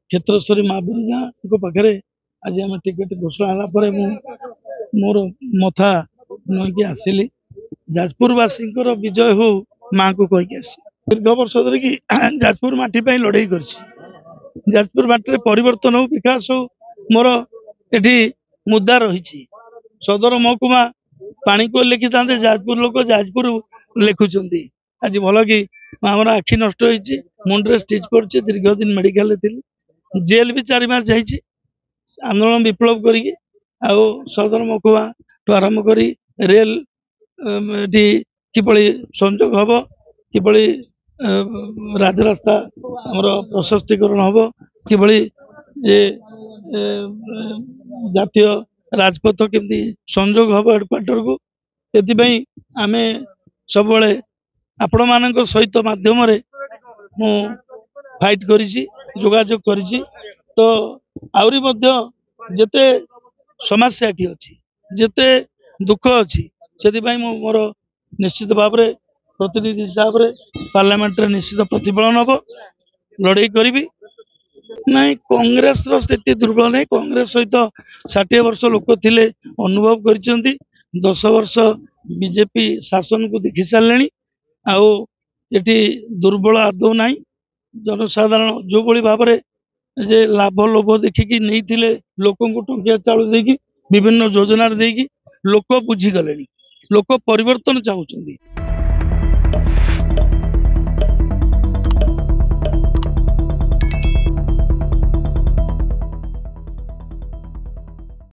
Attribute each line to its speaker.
Speaker 1: क्षेत्रस्वरी महावीर पाखे आज आम टिकेट घोषणा है मोर मथा नईकि आसिली जाजपुरवासी विजय हो माँ को कहीकि आसी दीर्घ वर्ष धरिकी जाजपुर माटी लड़े कर जाजपुर माटी परिवर्तन हो विकास हो मोर ये मुद्दा रही सदर महकुमा पानी को लिखि था जाजपुर लोक जाजपुर लिखुंट आज भल कि आमर आखि नष्ट हो मुंडे स्टिच कर दीर्घ दिन मेडिकल थी जेल भी 4 मास जाइए आंदोलन विप्लव करी सदर महकुमा ठू आरंभ कर रेल किपरि संजोग हम किपरि राजरास्ता आमर प्रशस्तीकरण हम किपरि जे जातीय राजपथ केमती संजोग हम हेडक्वार्टर को ये आम सब आपण मान सहित माध्यम मु फाइट करी जोगाजोग करी तो आउरी जेते समस्या की अच्छी जेते दुख अच्छी से मोर निश्चित भाव में प्रतिनिधि हिसाब से पार्लियामेंट रे निश्चित प्रतिफलन हम लड़ाई करी नहीं कांग्रेस रो स्थिति दुर्बल नहीं कांग्रेस सहित 60 वर्ष लोक थिले अनुभव कर 10 वर्ष बीजेपी शासन को देखि सारे आठी दुर्बल आदौ ना जनसाधारण जो भाई भाव में जे लाभ लोभ देखिकी नहीं लोक टंकिया चाउल देकी विभिन्न योजना देकी लोक बुझीगले लोक परिवर्तन चाहते।